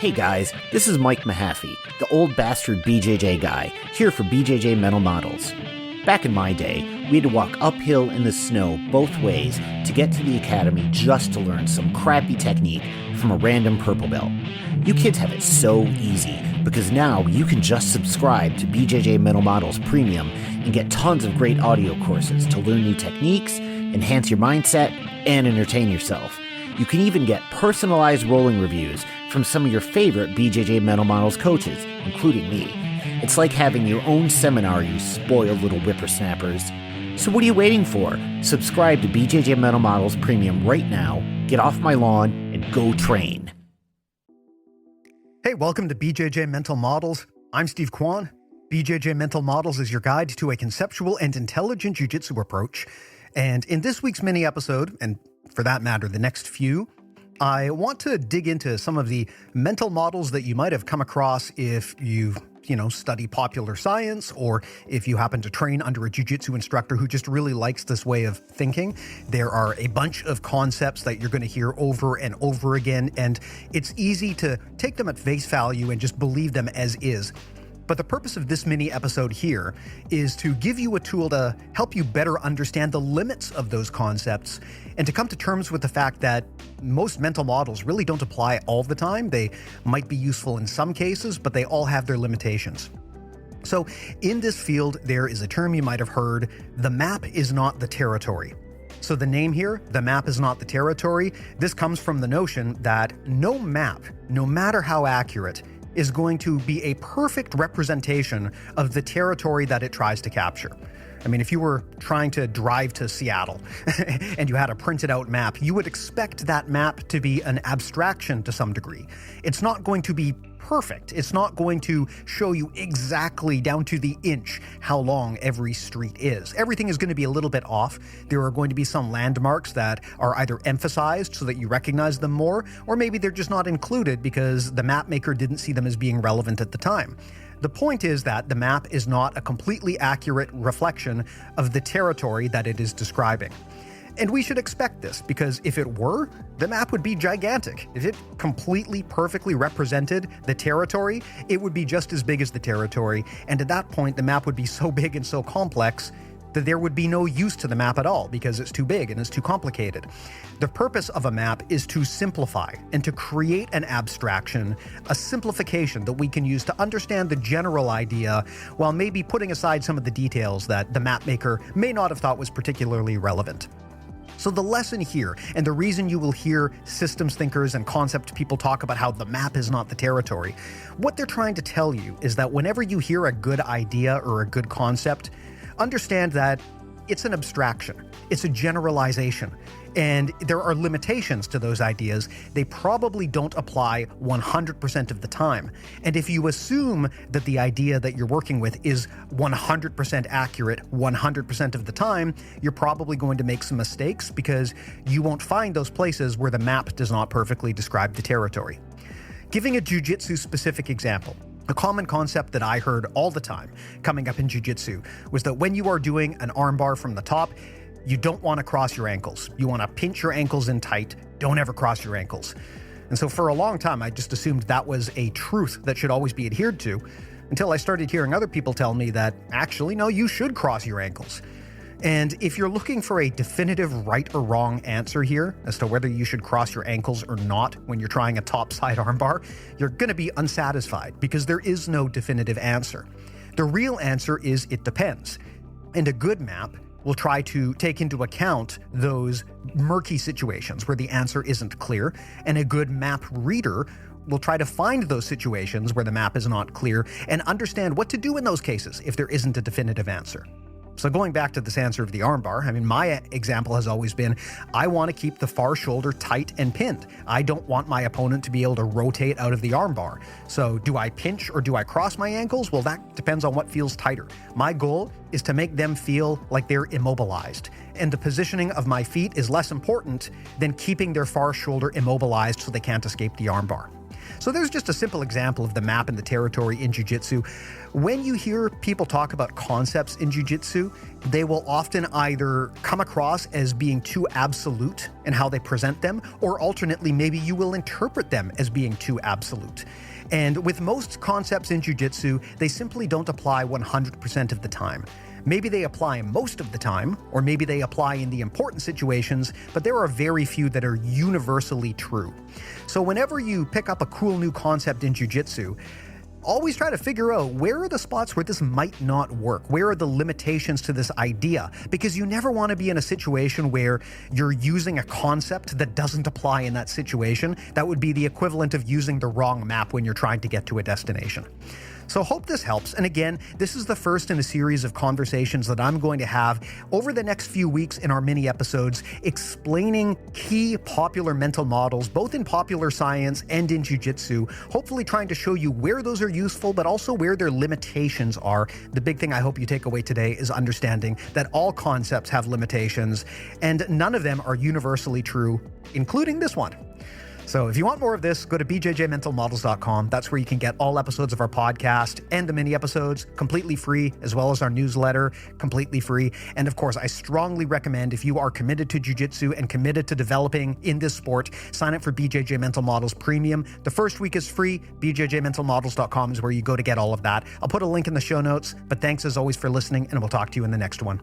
Hey guys, this is Mike Mahaffey, the old bastard BJJ guy, here for BJJ Mental Models. Back in my day, we had to walk uphill in the snow both ways to get to the academy just to learn some crappy technique from a random purple belt. You kids have it so easy because now you can just subscribe to BJJ Mental Models Premium and get tons of great audio courses to learn new techniques, enhance your mindset, and entertain yourself. You can even get personalized rolling reviews from some of your favorite BJJ Mental Models coaches, including me. It's like having your own seminar, you spoiled little whippersnappers. So what are you waiting for? Subscribe to BJJ Mental Models Premium right now, get off my lawn, and go train. Hey, welcome to BJJ Mental Models. I'm Steve Kwan. BJJ Mental Models is your guide to a conceptual and intelligent jiu-jitsu approach. And in this week's mini episode, and for that matter, the next few, I want to dig into some of the mental models that you might have come across if you study popular science, or if you happen to train under a jiu-jitsu instructor who just really likes this way of thinking. There are a bunch of concepts that you're going to hear over and over again, and it's easy to take them at face value and just believe them as is. But the purpose of this mini episode here is to give you a tool to help you better understand the limits of those concepts and to come to terms with the fact that most mental models really don't apply all the time. They might be useful in some cases, but they all have their limitations. So in this field, there is a term you might have heard: the map is not the territory. So the name here, the map is not the territory, this comes from the notion that no map, no matter how accurate, is going to be a perfect representation of the territory that it tries to capture. I mean, if you were trying to drive to Seattle and you had a printed out map, you would expect that map to be an abstraction to some degree. It's not going to be perfect. It's not going to show you exactly down to the inch how long every street is. Everything is going to be a little bit off. There are going to be some landmarks that are either emphasized so that you recognize them more, or maybe they're just not included because the map maker didn't see them as being relevant at the time. The point is that the map is not a completely accurate reflection of the territory that it is describing. And we should expect this, because if it were, the map would be gigantic. If it completely, perfectly represented the territory, it would be just as big as the territory, and at that point, the map would be so big and so complex that there would be no use to the map at all, because it's too big and it's too complicated. The purpose of a map is to simplify and to create an abstraction, a simplification that we can use to understand the general idea, while maybe putting aside some of the details that the map maker may not have thought was particularly relevant. So the lesson here, and the reason you will hear systems thinkers and concept people talk about how the map is not the territory, what they're trying to tell you is that whenever you hear a good idea or a good concept, understand that it's an abstraction, it's a generalization, and there are limitations to those ideas. They probably don't apply 100% of the time. And if you assume that the idea that you're working with is 100% accurate 100% of the time, you're probably going to make some mistakes because you won't find those places where the map does not perfectly describe the territory. Giving a jiu-jitsu specific example, a common concept that I heard all the time coming up in jiu-jitsu was that when you are doing an armbar from the top, you don't want to cross your ankles. You want to pinch your ankles in tight. Don't ever cross your ankles. And so for a long time, I just assumed that was a truth that should always be adhered to, until I started hearing other people tell me that actually, no, you should cross your ankles. And if you're looking for a definitive right or wrong answer here as to whether you should cross your ankles or not when you're trying a top side armbar, you're going to be unsatisfied because there is no definitive answer. The real answer is it depends. And a good map will try to take into account those murky situations where the answer isn't clear, and a good map reader will try to find those situations where the map is not clear and understand what to do in those cases if there isn't a definitive answer. So going back to this answer of the armbar, I mean, my example has always been, I want to keep the far shoulder tight and pinned. I don't want my opponent to be able to rotate out of the armbar. So do I pinch or do I cross my ankles? Well, that depends on what feels tighter. My goal is to make them feel like they're immobilized. And the positioning of my feet is less important than keeping their far shoulder immobilized so they can't escape the armbar. So there's just a simple example of the map and the territory in Jiu-Jitsu. When you hear people talk about concepts in Jiu-Jitsu, they will often either come across as being too absolute in how they present them, or alternately, maybe you will interpret them as being too absolute. And with most concepts in Jiu-Jitsu, they simply don't apply 100% of the time. Maybe they apply most of the time, or maybe they apply in the important situations, but there are very few that are universally true. So whenever you pick up a cool new concept in Jiu-Jitsu, always try to figure out where are the spots where this might not work? Where are the limitations to this idea? Because you never want to be in a situation where you're using a concept that doesn't apply in that situation. That would be the equivalent of using the wrong map when you're trying to get to a destination. So hope this helps. And again, this is the first in a series of conversations that I'm going to have over the next few weeks in our mini episodes, explaining key popular mental models, both in popular science and in jiu-jitsu, hopefully trying to show you where those are useful, but also where their limitations are. The big thing I hope you take away today is understanding that all concepts have limitations and none of them are universally true, including this one. So if you want more of this, go to bjjmentalmodels.com. That's where you can get all episodes of our podcast and the mini episodes completely free, as well as our newsletter completely free. And of course, I strongly recommend, if you are committed to jiu-jitsu and committed to developing in this sport, sign up for BJJ Mental Models Premium. The first week is free. bjjmentalmodels.com is where you go to get all of that. I'll put a link in the show notes, but thanks as always for listening, and we'll talk to you in the next one.